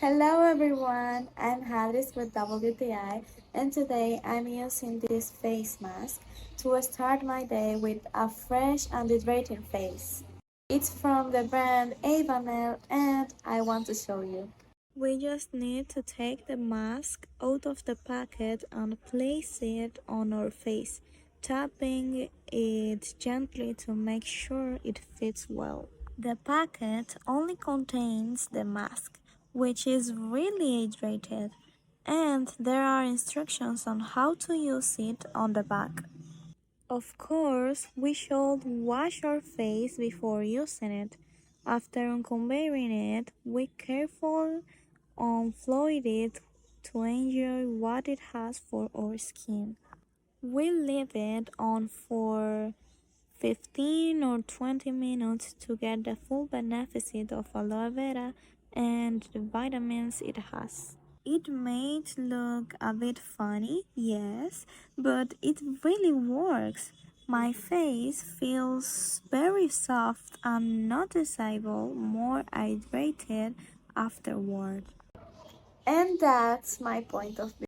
Hello everyone, I'm Hadris with WTI and today I'm using this face mask to start my day with a fresh and hydrating face. It's from the brand Ebanel and I want to show you. We just need to take the mask out of the packet and place it on our face, tapping it gently to make sure it fits well. The packet only contains the mask, which is really hydrated, and there are instructions on how to use it on the back. Of course, we should wash our face before using it. After uncovering it, we carefully unfold it to enjoy what it has for our skin. We leave it on for 15 or 20 minutes to get the full benefit of aloe vera and the vitamins it has. It might look a bit funny, yes, but it really works. My face feels very soft and noticeable more hydrated afterward. And that's my point of view.